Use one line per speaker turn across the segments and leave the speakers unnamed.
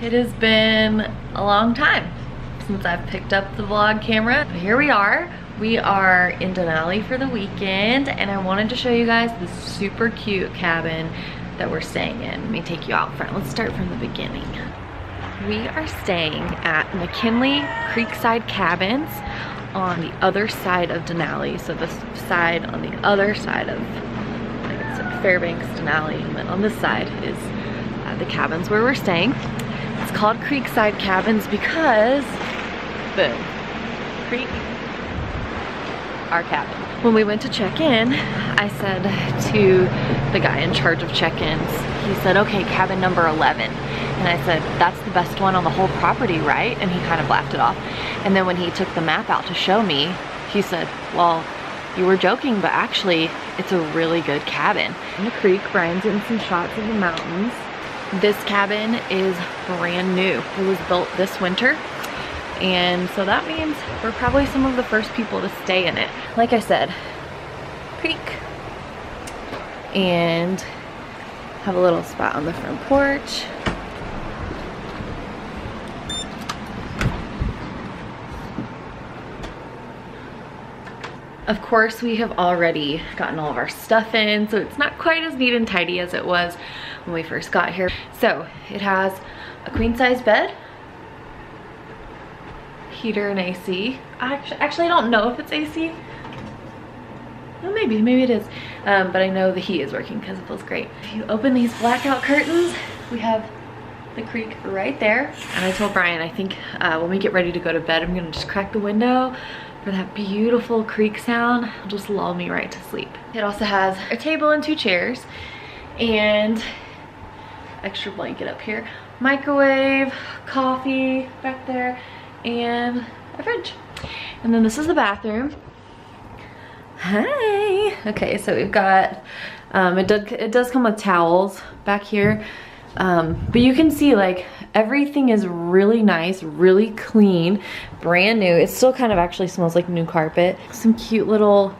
It has been a long time since I've picked up the vlog camera. But here we are. We are in Denali for the weekend, and I wanted to show you guys this super cute cabin that we're staying in. Let me take you out front. Let's start from the beginning. We are staying at McKinley Creekside Cabins on the other side of Denali. So this side on the other side of, like I said, Fairbanks, Denali, and then on this side is the cabins where we're staying. It's called Creekside Cabins because, boom, creek, our cabin. When we went to check in, I said to the guy in charge of check-ins, he said, okay, cabin number 11. And I said, that's the best one on the whole property, right? And he kind of laughed it off. And then when he took the map out to show me, he said, well, you were joking, but actually it's a really good cabin. In the creek, Brian's getting some shots of the mountains. This cabin is brand new. It was built this winter. And so that means we're probably some of the first people to stay in it. Like I said, creek, and have a little spot on the front porch. Of course, we have already gotten all of our stuff in, so it's not quite as neat and tidy as it was when we first got here. So it has a queen size bed, heater and AC. Actually, I don't know if it's AC. Well, maybe it is. But I know the heat is working because it feels great. If you open these blackout curtains, we have the creek right there. And I told Brian, I think when we get ready to go to bed, I'm gonna just crack the window for that beautiful creek sound. It'll just lull me right to sleep. It also has a table and 2 chairs and extra blanket up here, microwave, coffee back there, and a fridge. And then this is the bathroom. Hi. Okay, so we've got, it does come with towels back here. But you can see like everything is really nice, really clean, brand new. It still kind of actually smells like new carpet. Some cute little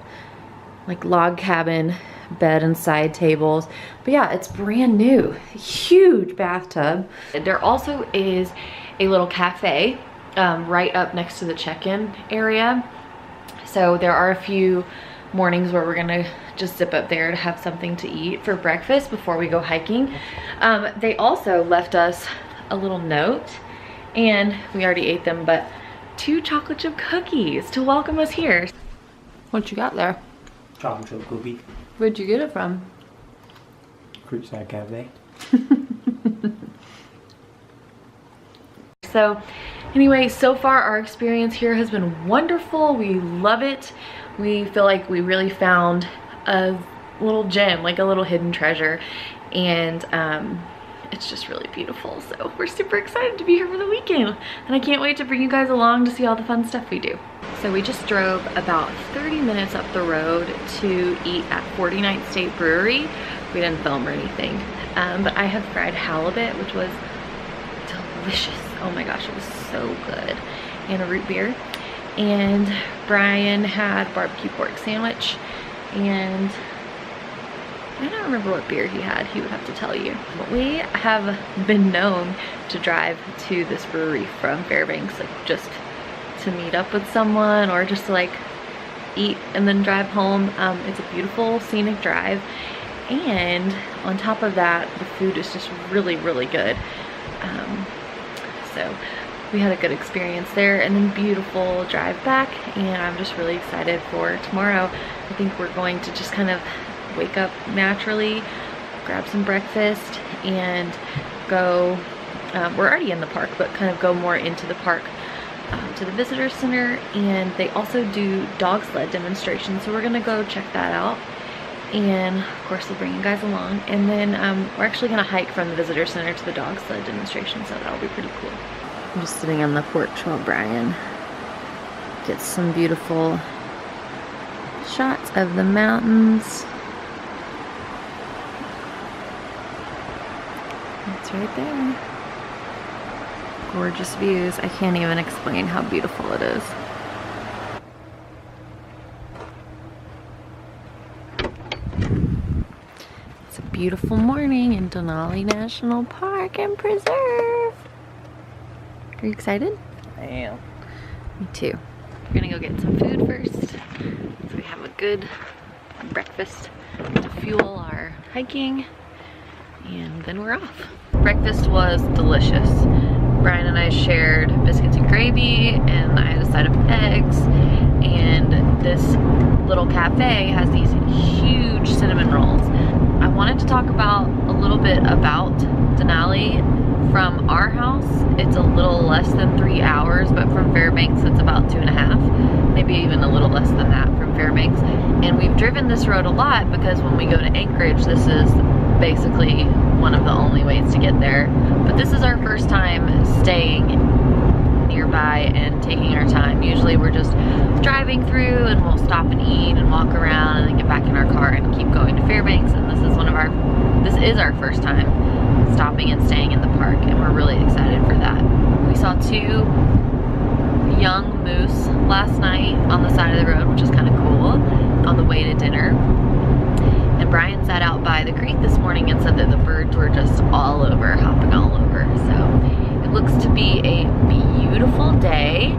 like log cabin bed and side tables. But yeah, it's brand new. Huge bathtub. There also is a little cafe right up next to the check-in area. So there are a few mornings where we're gonna just zip up there to have something to eat for breakfast before we go hiking. They also left us a little note, and we already ate them, but 2 chocolate chip cookies to welcome us here. What you got there?
Chocolate chip cookie.
Where'd you get it from?
Creekside Cafe.
So anyway, so far our experience here has been wonderful. We love it. We feel like we really found a little gem, like a little hidden treasure, and it's just really beautiful. So we're super excited to be here for the weekend, and I can't wait to bring you guys along to see all the fun stuff we do. So we just drove about 30 minutes up the road to eat at 49th State Brewery. We didn't film or anything, but I had fried halibut, which was delicious. Oh my gosh, it was so good. And a root beer. And Brian had barbecue pork sandwich, and I don't remember what beer he had. He would have to tell you. But we have been known to drive to this brewery from Fairbanks, like just to meet up with someone or just to like eat and then drive home. It's a beautiful scenic drive, and on top of that, the food is just really, really good. So we had a good experience there, and then beautiful drive back, and I'm just really excited for tomorrow. I think we're going to just kind of wake up naturally, grab some breakfast, and go, we're already in the park, but kind of go more into the park to the visitor center. And they also do dog sled demonstrations, so we're gonna go check that out, and of course we'll bring you guys along. And then we're actually gonna hike from the visitor center to the dog sled demonstration, so that'll be pretty cool. I'm just sitting on the porch while Brian gets some beautiful shots of the mountains. It's right there. Gorgeous views. I can't even explain how beautiful it is. It's a beautiful morning in Denali National Park and Preserve. Are you excited?
I am.
Me too. We're gonna go get some food first, so we have a good breakfast to fuel our hiking, and then we're off. Breakfast was delicious. Brian and I shared biscuits and gravy, and I had a side of eggs, and this little cafe has these huge cinnamon rolls. I wanted to talk about a little bit about Denali. From our house, it's a little less than 3 hours, but from Fairbanks, it's about 2.5, maybe even a little less than that from Fairbanks. And we've driven this road a lot because when we go to Anchorage, this is basically one of the only ways to get there. But this is our first time staying nearby and taking our time. Usually we're just driving through and we'll stop and eat and walk around and then get back in our car and keep going to Fairbanks. And this is our first time stopping and staying in the park, and we're really excited for that. We saw 2 young moose last night on the side of the road, which is kind of cool, on the way to dinner. And Brian sat out by the creek this morning and said that the birds were just all over, hopping all over. So it looks to be a beautiful day,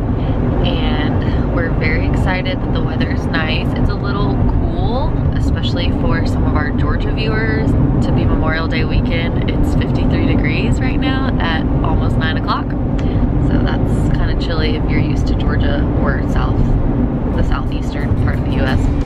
and we're very excited that the weather's nice. It's a little cool, especially for some of our Georgia viewers. To be Memorial Day weekend, it's 53 degrees right now at almost 9 o'clock. So that's kind of chilly if you're used to Georgia or the southeastern part of the US.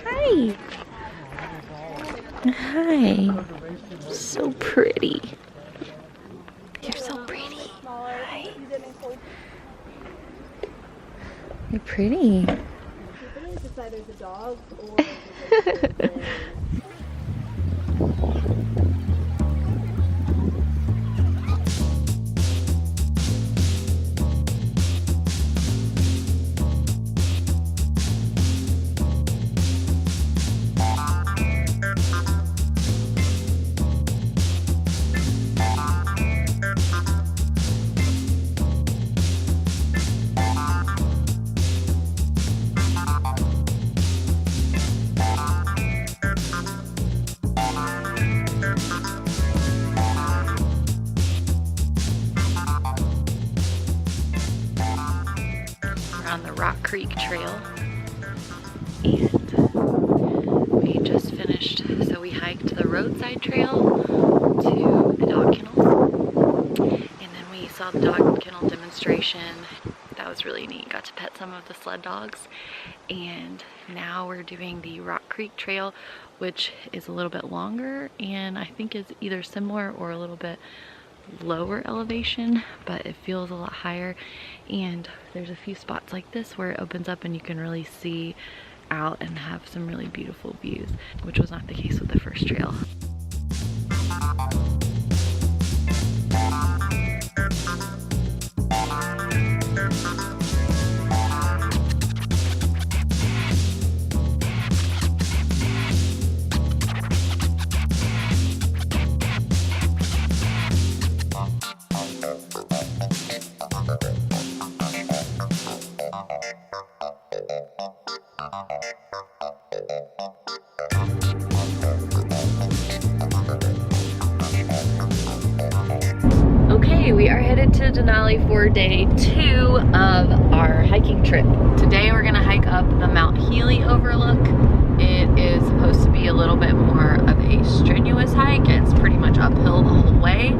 Hi. Hi. So pretty. You're so pretty. Hi. You're pretty. On the Rock Creek Trail, and we just finished, so we hiked the roadside trail to the dog kennels, and then we saw the dog kennel demonstration. That was really neat. Got to pet some of the sled dogs, and now we're doing the Rock Creek Trail, which is a little bit longer and I think is either similar or a little bit lower elevation, but it feels a lot higher. And there's a few spots like this where it opens up and you can really see out and have some really beautiful views, which was not the case with the first trail. Okay, we are headed to Denali for day 2 of our hiking trip. Today we're gonna hike up the Mount Healy overlook. It is supposed to be a little bit more of a strenuous hike. It's pretty much uphill the whole way,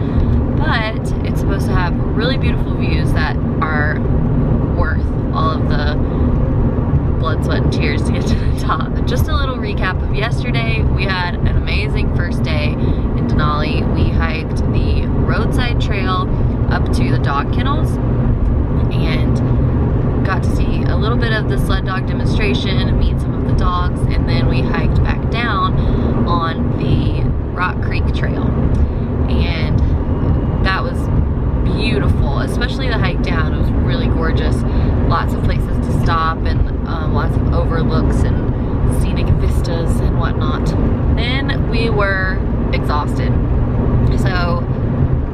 but it's supposed to have really beautiful views that are worth all of the blood, sweat, and tears to get to the top. Just a little recap of yesterday. We had an amazing first day in Denali. We hiked the roadside trail up to the dog kennels and got to see a little bit of the sled dog demonstration, meet some of the dogs, and then we hiked back down on the Rock Creek Trail. And that was beautiful, especially the hike down. It was really gorgeous. Lots of places to stop and lots of overlooks and scenic vistas and whatnot. Then we were exhausted. So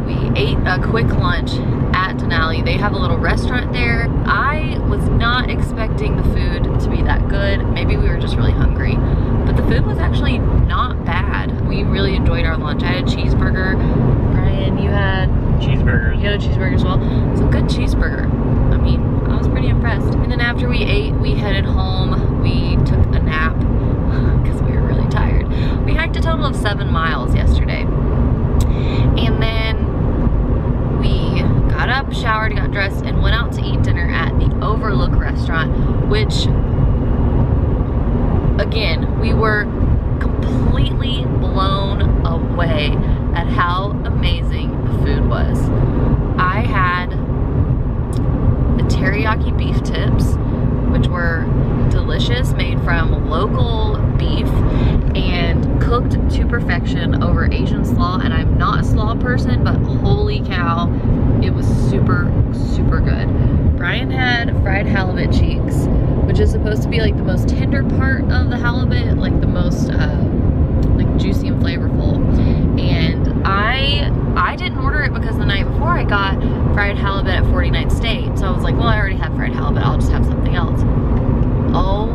we ate a quick lunch at Denali. They have a little restaurant there. I was not expecting the food to be that good. Maybe we were just really hungry, but the food was actually not bad. We really enjoyed our lunch. I had a cheeseburger. Brian, you had?
Cheeseburgers.
You had a cheeseburger as well? It's a good cheeseburger. I mean, I was pretty impressed. And then after we ate, we headed home. We took a nap because we were really tired. We hiked a total of 7 miles yesterday. And then we got up, showered, got dressed, and went out to eat dinner at the Overlook restaurant, which, again, we were completely blown away at how amazing the food was. I had the teriyaki beef tips, which were delicious, made from local beef and cooked to perfection over Asian slaw. And I'm not a slaw person, but holy cow, it was super, super good. Brian had fried halibut cheeks, which is supposed to be like the most tender part of the halibut, like the most like juicy and flavorful. And I didn't order it because the night before I got fried halibut at 49th State. So I was like, well, I already have fried halibut, I'll just have something else. Oh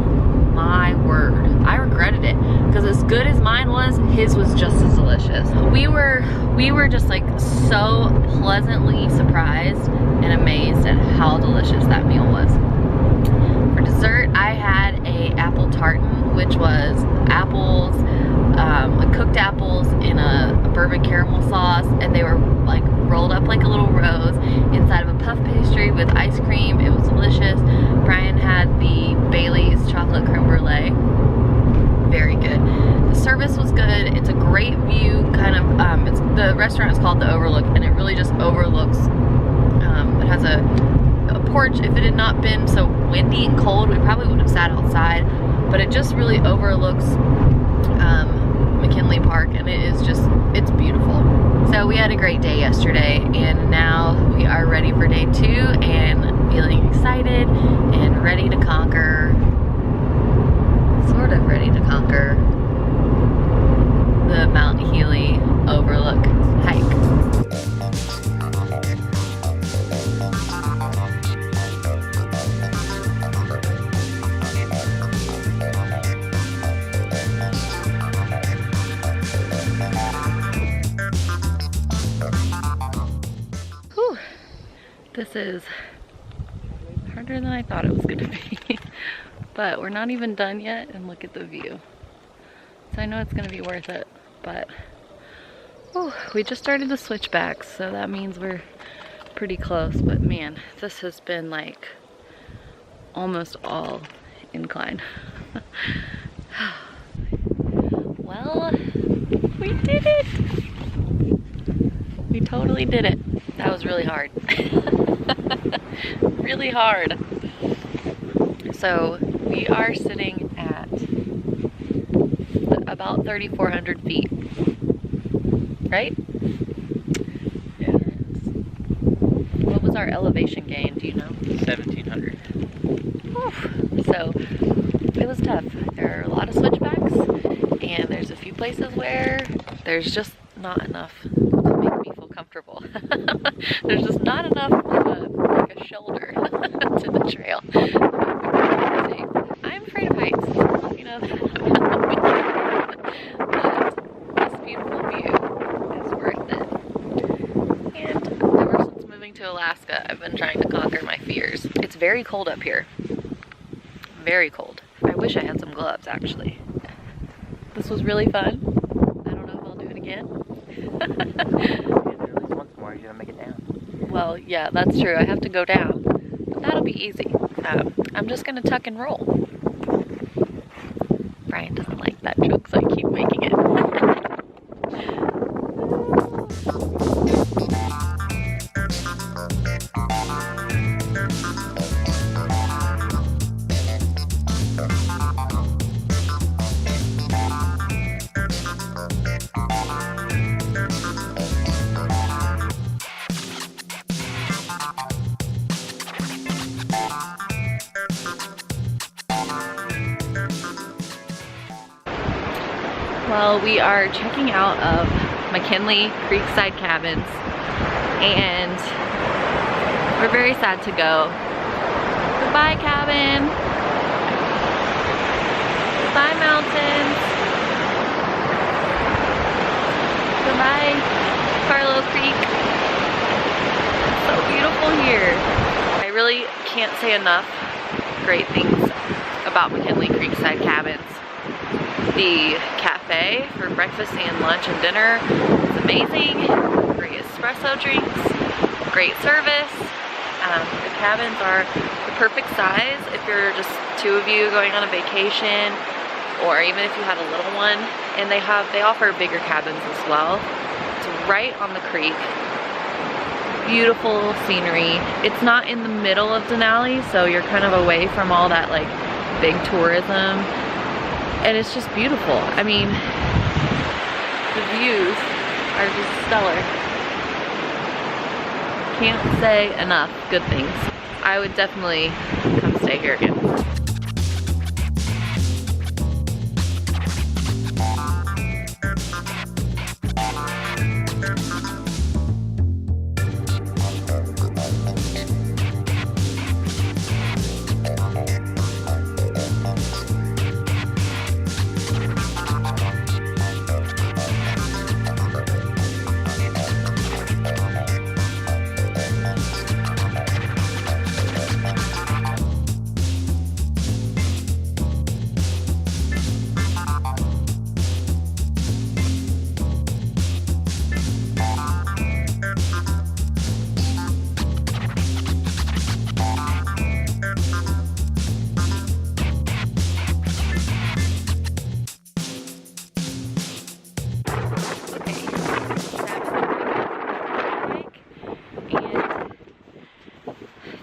my word, I regretted it, because as good as mine was, his was just as delicious. We were just like so pleasantly surprised and amazed at how delicious that meal was. For dessert, I had a apple tartan, which was apples, cooked apples in a bourbon caramel sauce, and they were like rolled up like a little rose inside of a puff pastry with ice cream. It was delicious. Brian had the Bailey's chocolate creme brulee. Very good. The service was good. It's a great view, kind of, the restaurant is called the Overlook, and it really just overlooks, it has a porch. If it had not been so windy and cold, we probably would have sat outside, but it just really overlooks McKinley Park, and it is just, it's beautiful. So we had a great day yesterday, and now we are ready for day 2 and feeling excited and ready to conquer, sort of ready to conquer the Mount Healy Overlook hike. This is harder than I thought it was gonna be. But we're not even done yet, and look at the view. So I know it's gonna be worth it, but we just started the switchbacks, so that means we're pretty close. But man, this has been like almost all incline. Well, we did it! We totally did it. That was really hard. Really hard. So we are sitting at about 3,400 feet, right?
Yeah.
What was our elevation gain, do you know?
1,700.
Oof. So it was tough. There are a lot of switchbacks, and there's a few places where there's just not enough to make me feel comfortable. There's just not enough like a shoulder to the trail. I'm afraid of heights. You know that about me. But this beautiful view is worth it. And ever since moving to Alaska, I've been trying to conquer my fears. It's very cold up here. Very cold. I wish I had some gloves, actually. This was really fun. I don't know if I'll do it again.
Once more, you're gonna make it down.
Well, yeah, that's true. I have to go down, but that'll be easy. I'm just gonna tuck and roll. Brian doesn't like that joke, so I keep making it. Well, we are checking out of McKinley Creekside Cabins, and we're very sad to go. Goodbye, cabin. Goodbye, mountains. Goodbye, Carlo Creek. It's so beautiful here. I really can't say enough great things about McKinley Creekside Cabins. The cafe for breakfast and lunch and dinner is amazing. Great espresso drinks, great service. The cabins are the perfect size if you're just two of you going on a vacation, or even if you had a little one. And they offer bigger cabins as well. It's right on the creek. Beautiful scenery. It's not in the middle of Denali, so you're kind of away from all that like big tourism. And it's just beautiful. I mean, the views are just stellar. Can't say enough good things. I would definitely come stay here again.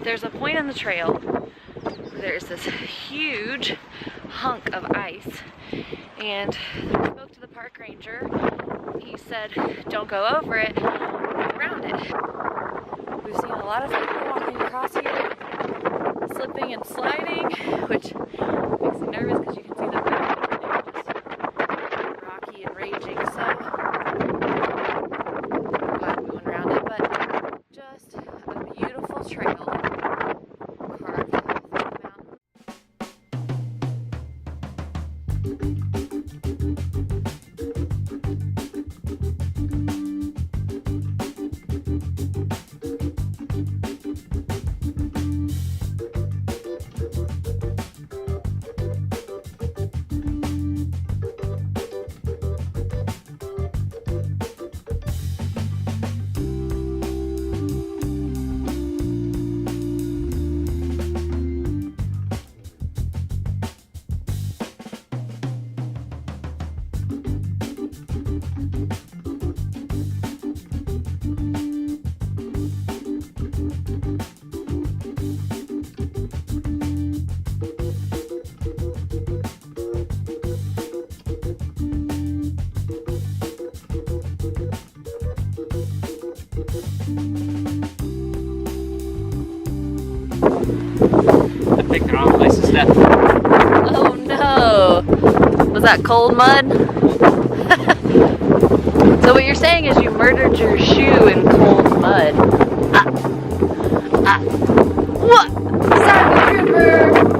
There's a point on the trail where there's this huge hunk of ice, and I spoke to the park ranger. He said don't go over it, walk around it. We've seen a lot of people walking across here, slipping and sliding, which makes me nervous because you can see the ground just rocky and raging. So I'm glad we went around it, but just a beautiful trail.
I picked the wrong place to step.
Oh no! Was that cold mud? So what you're saying is you murdered your shoe in cold mud. What? Savage River!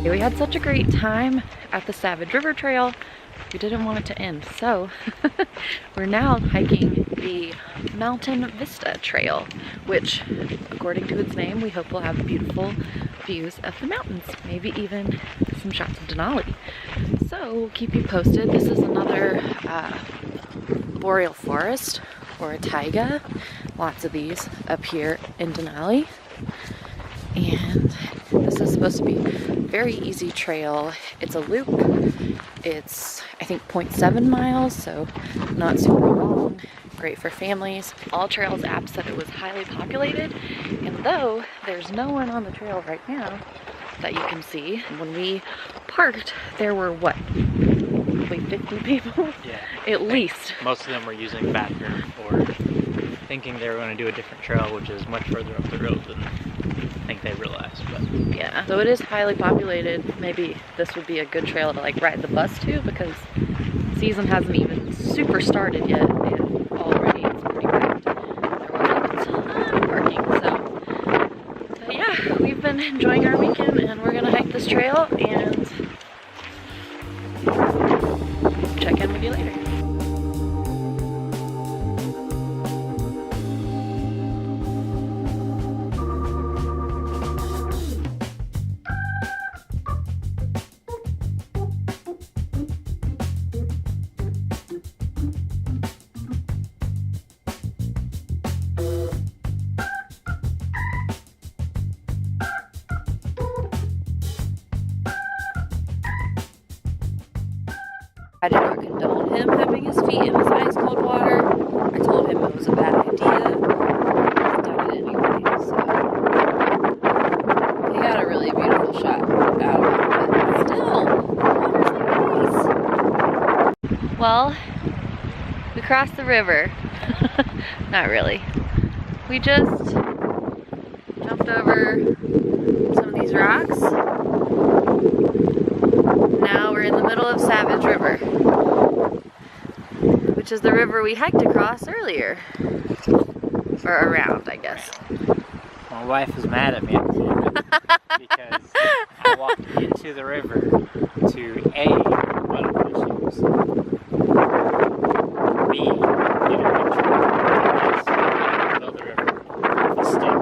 We had such a great time at the Savage River Trail, we didn't want it to end. So we're now hiking the Mountain Vista Trail, which, according to its name, we hope will have beautiful views of the mountains, maybe even some shots of Denali. So we'll keep you posted. This is another boreal forest, or a taiga. Lots of these up here in Denali. And this is supposed to be a very easy trail. It's a loop. I think think 0.7 miles, so not super long. Great for families. All Trails app said it was highly populated, and though there's no one on the trail right now that you can see, when we parked, there were what? Probably 50 people?
Yeah.
At least.
Most of them were using the bathroom or thinking they were going to do a different trail, which is much further up the road than I think they realized. But
yeah, so it is highly populated. Maybe this would be a good trail to like ride the bus to, because season hasn't even super started yet, and already it's pretty packed. There wasn't a ton of parking, so yeah, we've been enjoying our weekend, and we're gonna hike this trail and check in with you later. I did not condone him having his feet in this ice cold water. I told him it was a bad idea. He's done it anyway, so. He got a really beautiful shot out of it, but still, water's like ice. Well, we crossed the river. Not really. We just jumped over some of these rocks. Now we're in the middle of Savage River, which is the river we hiked across earlier. Or around, I guess.
my wife is mad at me because I walked into the river to A, run up my shoes, B, get a picture of the river with a stick.